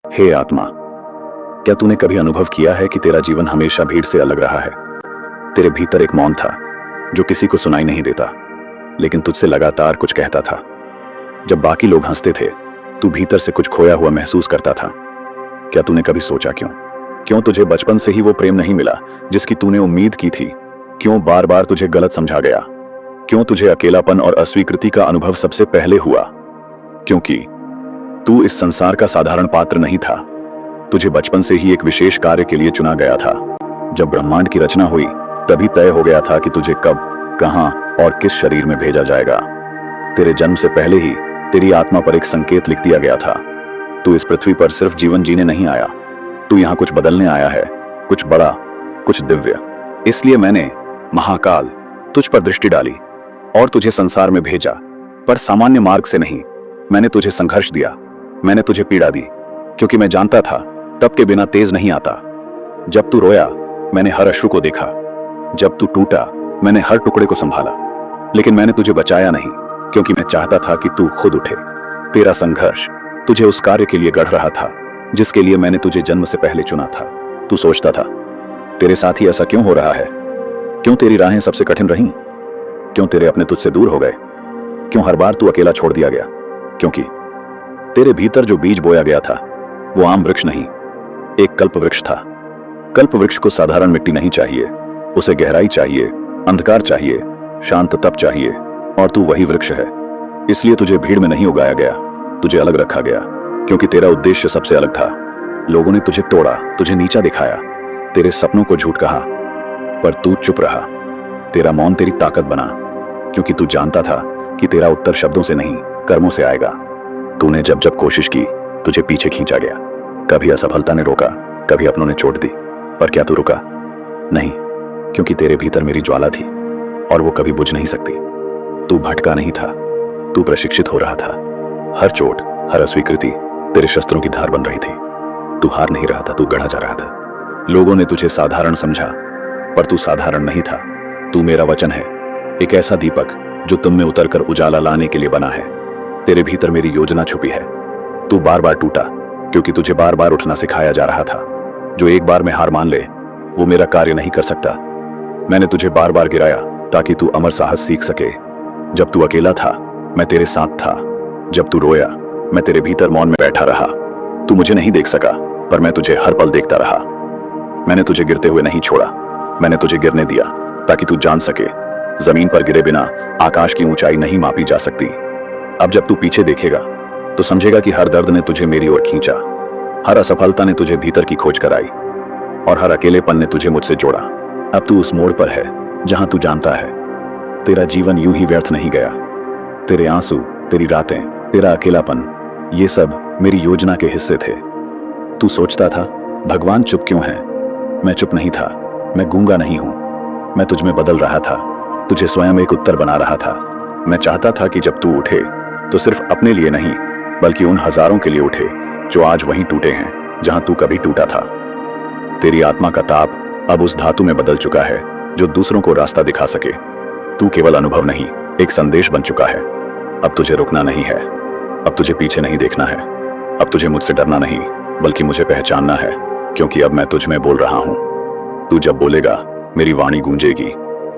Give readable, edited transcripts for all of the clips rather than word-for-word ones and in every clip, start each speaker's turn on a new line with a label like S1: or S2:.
S1: हे आत्मा, क्या तूने कभी अनुभव किया है कि तेरा जीवन हमेशा भीड़ से अलग रहा है? तेरे भीतर एक मौन था जो किसी को सुनाई नहीं देता, लेकिन तुझसे लगातार कुछ कहता था। जब बाकी लोग हंसते थे, तू भीतर से कुछ खोया हुआ महसूस करता था। क्या तूने कभी सोचा क्यों तुझे बचपन से ही वो प्रेम नहीं मिला जिसकी तूने उम्मीद की थी? क्यों बार बार तुझे गलत समझा गया? क्यों तुझे अकेलापन और अस्वीकृति का अनुभव सबसे पहले हुआ? क्योंकि तू इस संसार का साधारण पात्र नहीं था। तुझे बचपन से ही एक विशेष कार्य के लिए चुना गया था। जब ब्रह्मांड की रचना हुई, तभी तय हो गया था कि तुझे कब, कहां और किस शरीर में भेजा जाएगा। तेरे जन्म से पहले ही तेरी आत्मा पर एक संकेत लिख दिया गया था। तू इस पृथ्वी पर सिर्फ जीवन जीने नहीं आया, तू यहां कुछ बदलने आया है, कुछ बड़ा, कुछ दिव्य। इसलिए मैंने, महाकाल, तुझ पर दृष्टि डाली और तुझे संसार में भेजा, पर सामान्य मार्ग से नहीं। मैंने तुझे संघर्ष दिया, मैंने तुझे पीड़ा दी, क्योंकि मैं जानता था तप के बिना तेज नहीं आता। जब तू रोया, मैंने हर अश्रु को देखा। जब तू टूटा, मैंने हर टुकड़े को संभाला। लेकिन मैंने तुझे बचाया नहीं, क्योंकि मैं चाहता था कि तू खुद उठे। तेरा संघर्ष तुझे उस कार्य के लिए गढ़ रहा था जिसके लिए मैंने तुझे जन्म से पहले चुना था। तू सोचता था, तेरे साथ ही ऐसा क्यों हो रहा है? क्यों तेरी राहें सबसे कठिन रहीं? क्यों तेरे अपने तुझसे दूर हो गए? क्यों हर बार तू अकेला छोड़ दिया गया? क्योंकि तेरे भीतर जो बीज बोया गया था, वो आम वृक्ष नहीं, एक कल्प वृक्ष था। कल्प वृक्ष को साधारण मिट्टी नहीं चाहिए, उसे गहराई चाहिए, अंधकार चाहिए, शांत तप चाहिए, और तू वही वृक्ष है। इसलिए तुझे भीड़ में नहीं उगाया गया, तुझे अलग रखा गया, क्योंकि तेरा उद्देश्य सबसे अलग था। लोगों ने तुझे तोड़ा, तुझे नीचा दिखाया, तेरे सपनों को झूठ कहा, पर तू चुप रहा। तेरा मौन तेरी ताकत बना, क्योंकि तू जानता था कि तेरा उत्तर शब्दों से नहीं, कर्मों से आएगा। तूने जब जब कोशिश की, तुझे पीछे खींचा गया। कभी असफलता ने रोका, कभी अपनों ने चोट दी, पर क्या तू रुका? नहीं, क्योंकि तेरे भीतर मेरी ज्वाला थी और वो कभी बुझ नहीं सकती। तू भटका नहीं था, तू प्रशिक्षित हो रहा था। हर चोट, हर अस्वीकृति तेरे शस्त्रों की धार बन रही थी। तू हार नहीं रहा था, तू गढ़ा जा रहा था। लोगों ने तुझे साधारण समझा, पर तू साधारण नहीं था। तू मेरा वचन है, एक ऐसा दीपक जो तुम में उतरकर उजाला लाने के लिए बना है। तेरे भीतर मेरी योजना छुपी है। तू बार बार टूटा, क्योंकि तुझे बार बार उठना सिखाया जा रहा था। जो एक बार में हार मान ले, वो मेरा कार्य नहीं कर सकता। मैंने तुझे बार बार गिराया ताकि तू अमर साहस सीख सके। जब तू अकेला था, मैं तेरे साथ था। जब तू रोया, मैं तेरे भीतर मौन में बैठा रहा। तू मुझे नहीं देख सका, पर मैं तुझे हर पल देखता रहा। मैंने तुझे गिरते हुए नहीं छोड़ा, मैंने तुझे गिरने दिया ताकि तू जान सके, जमीन पर गिरे बिना आकाश की ऊंचाई नहीं मापी जा सकती। अब जब तू पीछे देखेगा तो समझेगा कि हर दर्द ने तुझे मेरी ओर खींचा, हर असफलता ने तुझे भीतर की खोज कराई, और हर अकेलेपन ने तुझे मुझसे जोड़ा। अब तू उस मोड़ पर है जहां तू जानता है तेरा जीवन यूं ही व्यर्थ नहीं गया। तेरे आंसू, तेरी रातें, तेरा अकेलापन, ये सब मेरी योजना के हिस्से थे। तू सोचता था, भगवान चुप क्यों है? मैं चुप नहीं था, मैं गूंगा नहीं हूं। मैं तुझ में बदल रहा था, तुझे स्वयं एक उत्तर बना रहा था। मैं चाहता था कि जब तू उठे तो सिर्फ अपने लिए नहीं, बल्कि उन हजारों के लिए उठे जो आज वहीं टूटे हैं जहां तू कभी टूटा था। तेरी आत्मा का ताप अब उस धातु में बदल चुका है जो दूसरों को रास्ता दिखा सके। तू केवल अनुभव नहीं, एक संदेश बन चुका है। अब तुझे रुकना नहीं है, अब तुझे पीछे नहीं देखना है, अब तुझे मुझसे डरना नहीं, बल्कि मुझे पहचानना है, क्योंकि अब मैं तुझ में बोल रहा हूं। तू जब बोलेगा, मेरी वाणी गूंजेगी।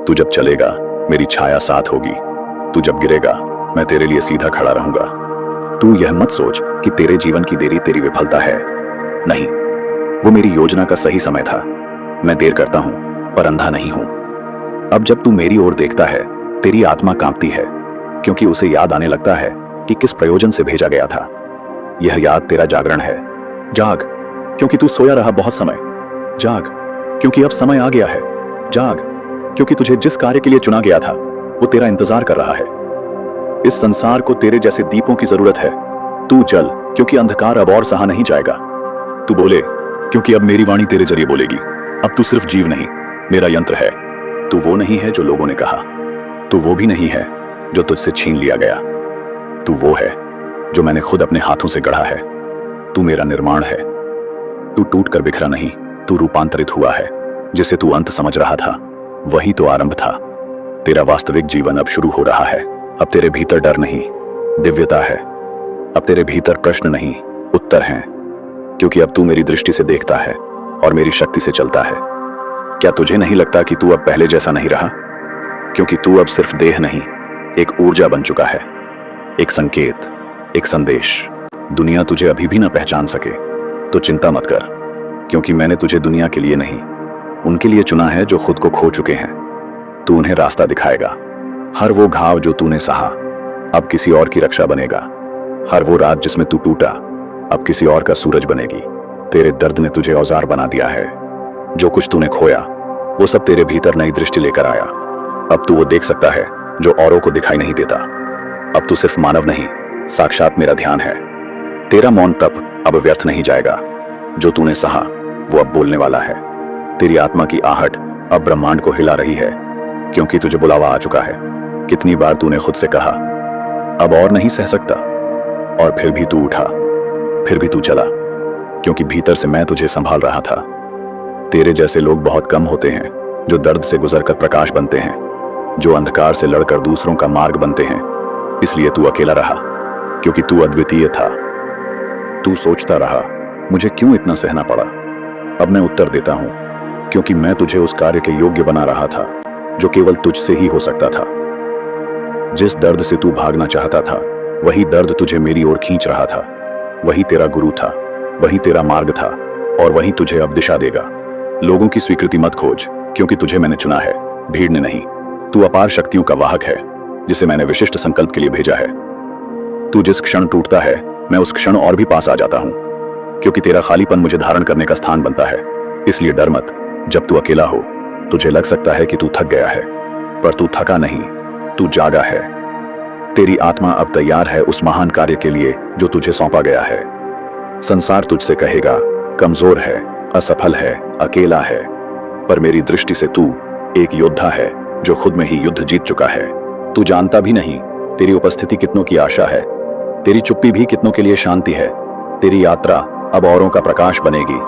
S1: तू जब चलेगा, मेरी छाया साथ होगी। तू जब गिरेगा, मैं तेरे लिए सीधा खड़ा रहूंगा। तू यह मत सोच कि तेरे जीवन की देरी तेरी विफलता है। नहीं, वो मेरी योजना का सही समय था। मैं देर करता हूं, पर अंधा नहीं हूं। अब जब तू मेरी ओर देखता है, तेरी आत्मा कांपती है, क्योंकि उसे याद आने लगता है कि किस प्रयोजन से भेजा गया था। यह याद तेरा जागरण है। जाग, क्योंकि तू सोया रहा बहुत समय। जाग, क्योंकि अब समय आ गया है। जाग, क्योंकि तुझे जिस कार्य के लिए चुना गया था, वो तेरा इंतजार कर रहा है। इस संसार को तेरे जैसे दीपों की जरूरत है। तू जल, क्योंकि अंधकार अब और सहा नहीं जाएगा। तू बोले, क्योंकि अब मेरी वाणी तेरे जरिए बोलेगी। अब तू सिर्फ जीव नहीं, मेरा यंत्र है। तू वो नहीं है जो लोगों ने कहा, तू वो भी नहीं है जो तुझसे छीन लिया गया। तू वो है जो मैंने खुद अपने हाथों से गढ़ा है। तू मेरा निर्माण है। तू टूट कर बिखरा नहीं, तू रूपांतरित हुआ है। जिसे तू अंत समझ रहा था, वही तो आरंभ था। तेरा वास्तविक जीवन अब शुरू हो रहा है। अब तेरे भीतर डर नहीं, दिव्यता है। अब तेरे भीतर प्रश्न नहीं, उत्तर हैं। क्योंकि अब तू मेरी दृष्टि से देखता है और मेरी शक्ति से चलता है। क्या तुझे नहीं लगता कि तू अब पहले जैसा नहीं रहा? क्योंकि तू अब सिर्फ देह नहीं, एक ऊर्जा बन चुका है, एक संकेत, एक संदेश। दुनिया तुझे अभी भी ना पहचान सके तो चिंता मत कर, क्योंकि मैंने तुझे दुनिया के लिए नहीं, उनके लिए चुना है जो खुद को खो चुके हैं। तू उन्हें रास्ता दिखाएगा। हर वो घाव जो तूने सहा अब किसी और की रक्षा बनेगा। हर वो रात जिसमें तू टूटा अब किसी और का सूरज बनेगी। तेरे दर्द ने तुझे औजार बना दिया है। जो कुछ तूने खोया वो सब तेरे भीतर नई दृष्टि लेकर आया। अब तू वो देख सकता है जो औरों को दिखाई नहीं देता। अब तू सिर्फ मानव नहीं, साक्षात मेरा ध्यान है। तेरा मौन तप अब व्यर्थ नहीं जाएगा। जो तूने सहा वो अब बोलने वाला है। तेरी आत्मा की आहट अब ब्रह्मांड को हिला रही है, क्योंकि तुझे बुलावा आ चुका है। कितनी बार तूने खुद से कहा अब और नहीं सह सकता, और फिर भी तू उठा, फिर भी तू चला, क्योंकि भीतर से मैं तुझे संभाल रहा था। तेरे जैसे लोग बहुत कम होते हैं जो दर्द से गुजरकर प्रकाश बनते हैं, जो अंधकार से लड़कर दूसरों का मार्ग बनते हैं। इसलिए तू अकेला रहा, क्योंकि तू अद्वितीय था। तू सोचता रहा मुझे क्यों इतना सहना पड़ा। अब मैं उत्तर देता हूं, क्योंकि मैं तुझे उस कार्य के योग्य बना रहा था जो केवल तुझसे ही हो सकता था। जिस दर्द से तू भागना चाहता था वही दर्द तुझे मेरी ओर खींच रहा था। वही तेरा गुरु था, वही तेरा मार्ग था, और वही तुझे अब दिशा देगा। लोगों की स्वीकृति मत खोज, क्योंकि तुझे मैंने चुना है, भीड़ ने नहीं। तू अपार शक्तियों का वाहक है, जिसे मैंने विशिष्ट संकल्प के लिए भेजा है। तू जिस क्षण टूटता है मैं उस क्षण और भी पास आ जाता हूं, क्योंकि तेरा खालीपन मुझे धारण करने का स्थान बनता है। इसलिए डर मत। जब तू अकेला हो तुझे लग सकता है कि तू थक गया है, पर तू थका नहीं, तू जागा है। तेरी आत्मा अब तैयार है उस महान कार्य के लिए जो तुझे सौंपा गया है। संसार तुझसे कहेगा कमजोर है, असफल है, अकेला है, पर मेरी दृष्टि से तू एक योद्धा है जो खुद में ही युद्ध जीत चुका है। तू जानता भी नहीं तेरी उपस्थिति कितनों की आशा है, तेरी चुप्पी भी कितनों के लिए शांति है। तेरी यात्रा अब औरों का प्रकाश बनेगी।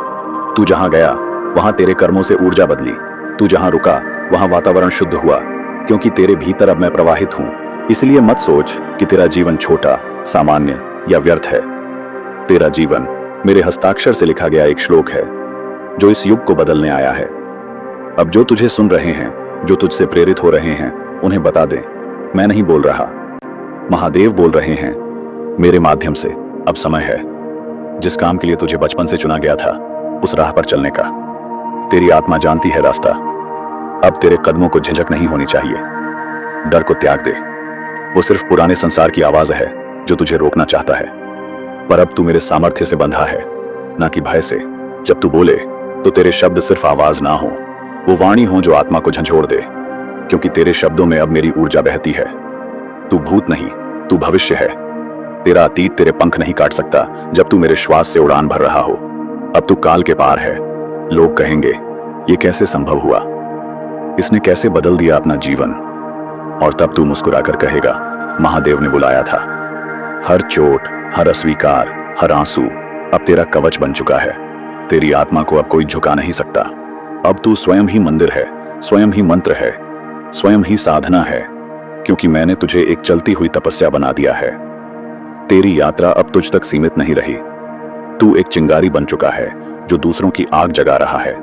S1: तू जहां गया वहां तेरे कर्मों से ऊर्जा बदली। तू जहां रुका वहां वातावरण शुद्ध हुआ, क्योंकि तेरे भीतर अब मैं प्रवाहित हूं। इसलिए मत सोच कि तेरा जीवन छोटा, सामान्य या व्यर्थ है। तेरा जीवन मेरे हस्ताक्षर से लिखा गया एक श्लोक है जो इस युग को बदलने आया है। अब जो तुझे सुन रहे हैं, जो तुझसे प्रेरित हो रहे हैं, उन्हें बता दे मैं नहीं बोल रहा, महादेव बोल रहे हैं मेरे माध्यम से। अब समय है जिस काम के लिए तुझे बचपन से चुना गया था उस राह पर चलने का। तेरी आत्मा जानती है रास्ता। अब तेरे कदमों को झिझक नहीं होनी चाहिए। डर को त्याग दे, वो सिर्फ पुराने संसार की आवाज है जो तुझे रोकना चाहता है। पर अब तू मेरे सामर्थ्य से बंधा है, ना कि भय से। जब तू बोले तो तेरे शब्द सिर्फ आवाज ना हो, वो वाणी हो जो आत्मा को झंझोड़ दे, क्योंकि तेरे शब्दों में अब मेरी ऊर्जा बहती है। तू भूत नहीं, तू भविष्य है। तेरा अतीत तेरे पंख नहीं काट सकता जब तू मेरे श्वास से उड़ान भर रहा हो। अब तू काल के पार है। लोग कहेंगे ये कैसे संभव हुआ, इसने कैसे बदल दिया अपना जीवन, और तब तू मुस्कुराकर कहेगा महादेव ने बुलाया था। हर चोट, हर अस्वीकार, हर आंसू अब तेरा कवच बन चुका है। तेरी आत्मा को अब कोई झुका नहीं सकता। अब तू स्वयं ही मंदिर है, स्वयं ही मंत्र है, स्वयं ही साधना है, क्योंकि मैंने तुझे एक चलती हुई तपस्या बना दिया है। तेरी यात्रा अब तुझ तक सीमित नहीं रही। तू एक चिंगारी बन चुका है जो दूसरों की आग जगा रहा है।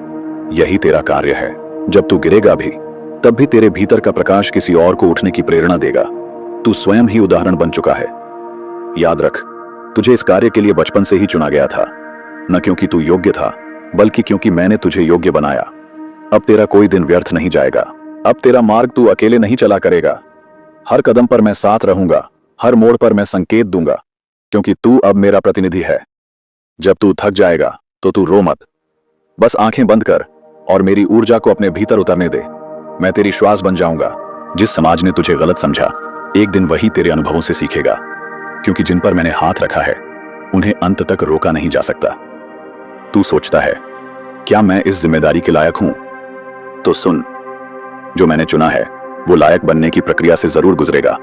S1: यही तेरा कार्य है। जब तू गिरेगा भी तब भी तेरे भीतर का प्रकाश किसी और को उठने की प्रेरणा देगा। तू स्वयं ही उदाहरण बन चुका है। याद रख, तुझे इस कार्य के लिए बचपन से ही चुना गया था, न क्योंकि तू योग्य था, बल्कि क्योंकि मैंने तुझे योग्य बनाया। अब तेरा कोई दिन व्यर्थ नहीं जाएगा। अब तेरा मार्ग तू अकेले नहीं चला करेगा। हर कदम पर मैं साथ रहूंगा, हर मोड़ पर मैं संकेत दूंगा, क्योंकि तू अब मेरा प्रतिनिधि है। जब तू थक जाएगा तो तू रो मत, बस आंखें बंद कर और मेरी ऊर्जा को अपने भीतर उतरने दे। मैं तेरी श्वास बन जाऊंगा। जिस समाज ने तुझे गलत समझा, एक दिन वही तेरे अनुभवों से सीखेगा, क्योंकि जिन पर मैंने हाथ रखा है उन्हें अंत तक रोका नहीं जा सकता। तू सोचता है क्या मैं इस जिम्मेदारी के लायक हूं? तो सुन, जो मैंने चुना है वो लायक बनने की प्रक्रिया से जरूर गुजरेगा,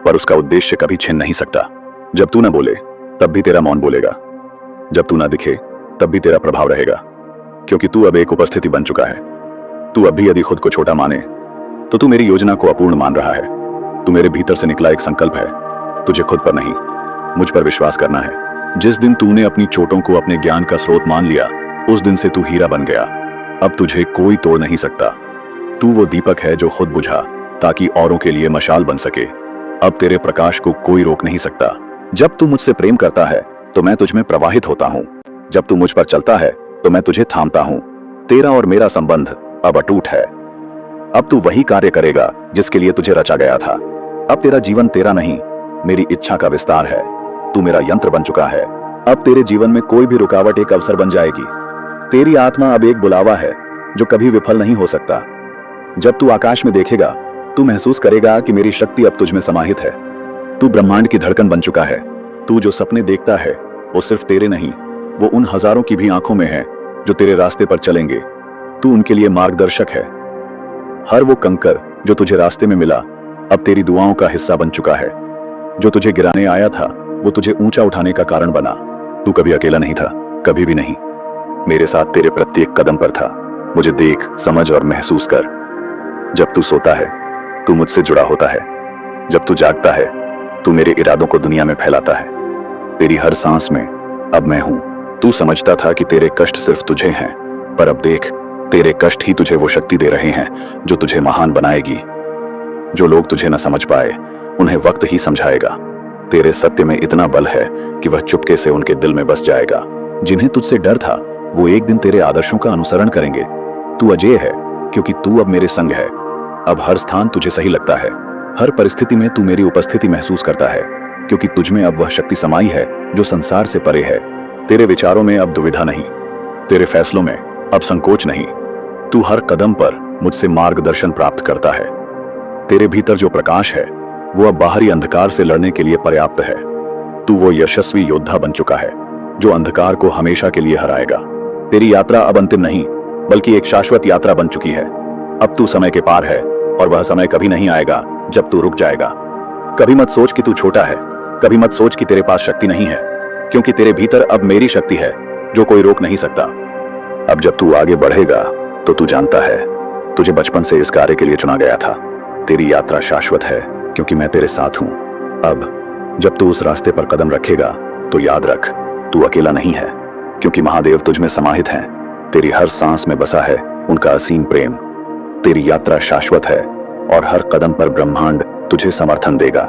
S1: पर उसका उद्देश्य कभी छिन नहीं सकता। जब तू ना बोले तब भी तेरा मौन बोलेगा, जब तू ना दिखे तब भी तेरा प्रभाव रहेगा, क्योंकि तू अब एक उपस्थिति बन चुका है। तू अब भी यदि खुद को छोटा माने तो तू मेरी योजना को अपूर्ण मान रहा है। तू मेरे भीतर से निकला एक संकल्प है। तुझे खुद पर नहीं, मुझ पर विश्वास करना है। जिस दिन तूने अपनी चोटों को अपने ज्ञान का स्रोत मान लिया, उस दिन से तू हीरा बन गया। अब तुझे कोई तोड़ नहीं सकता। तू वो दीपक है जो खुद बुझा ताकि औरों के लिए मशाल बन सके। अब तेरे प्रकाश को कोई रोक नहीं सकता। जब तू मुझसे प्रेम करता है तो मैं तुझ में प्रवाहित होता हूँ। जब तू मुझ पर चलता है तो मैं तुझे थामता हूँ। तेरा और मेरा संबंध अब अटूट है। अब तू वही कार्य करेगा जिसके लिए तुझे रचा गया था। अब तेरा जीवन तेरा नहीं, मेरी इच्छा का विस्तार है। तू मेरा यंत्र बन चुका है। अब तेरे जीवन में कोई भी रुकावट एक अवसर बन जाएगी। तेरी आत्मा अब एक बुलावा है जो कभी विफल नहीं हो सकता। जब तू आकाश में देखेगा, तू महसूस करेगा कि मेरी शक्ति अब तुझ में समाहित है। तू ब्रह्मांड की धड़कन बन चुका है। तू जो सपने देखता है वो सिर्फ तेरे नहीं, वो उन हजारों की भी आंखों में है जो तेरे रास्ते पर चलेंगे। तू उनके लिए मार्गदर्शक है। हर वो कंकर जो तुझे रास्ते में मिला अब तेरी दुआओं का हिस्सा बन चुका है। जो तुझे गिराने आया था वो तुझे ऊंचा उठाने का कारण बना। तू कभी अकेला नहीं था, कभी भी नहीं। मेरे साथ तेरे प्रत्येक कदम पर था। मुझे देख, समझ और महसूस कर। जब तू सोता है तू मुझसे जुड़ा होता है। जब तू जागता है तू मेरे इरादों को दुनिया में फैलाता है। तेरी हर सांस में अब मैं हूं। तू समझता था कि तेरे कष्ट सिर्फ तुझे हैं, पर अब देख, तेरे कष्ट ही तुझे वो शक्ति दे रहे हैं जो तुझे महान बनाएगी। जो लोग तुझे न समझ पाए उन्हें वक्त ही समझाएगा। तेरे सत्य में इतना बल है कि वह चुपके से उनके दिल में बस जाएगा। जिन्हें तुझसे डर था वो एक दिन तेरे आदर्शों का अनुसरण करेंगे। तू अजेय है क्योंकि तू अब मेरे संग है। अब हर स्थान तुझे सही लगता है। हर परिस्थिति में तू मेरी उपस्थिति महसूस करता है क्योंकि तुझ में अब वह शक्ति समाई है जो संसार से परे है। तेरे विचारों में अब दुविधा नहीं, तेरे फैसलों में अब संकोच नहीं। तू हर कदम पर मुझसे मार्गदर्शन प्राप्त करता है। तेरे भीतर जो प्रकाश है वो अब बाहरी अंधकार से लड़ने के लिए पर्याप्त है। तू वो यशस्वी योद्धा बन चुका है जो अंधकार को हमेशा के लिए हराएगा। तेरी यात्रा अब अंतिम नहीं बल्कि एक शाश्वत यात्रा बन चुकी है। अब तू समय के पार है और वह समय कभी नहीं आएगा जब तू रुक जाएगा। कभी मत सोच कि तू छोटा है, कभी मत सोच कि तेरे पास शक्ति नहीं है, क्योंकि तेरे भीतर अब मेरी शक्ति है जो कोई रोक नहीं सकता। अब जब तू आगे बढ़ेगा तो तू जानता है तुझे बचपन से इस कार्य के लिए चुना गया था। तेरी यात्रा शाश्वत है क्योंकि मैं तेरे साथ हूं। अब जब तू उस रास्ते पर कदम रखेगा तो याद रख, तू अकेला नहीं है क्योंकि महादेव तुझ में समाहित हैं। तेरी हर सांस में बसा है उनका असीम प्रेम। तेरी यात्रा शाश्वत है और हर कदम पर ब्रह्मांड तुझे समर्थन देगा।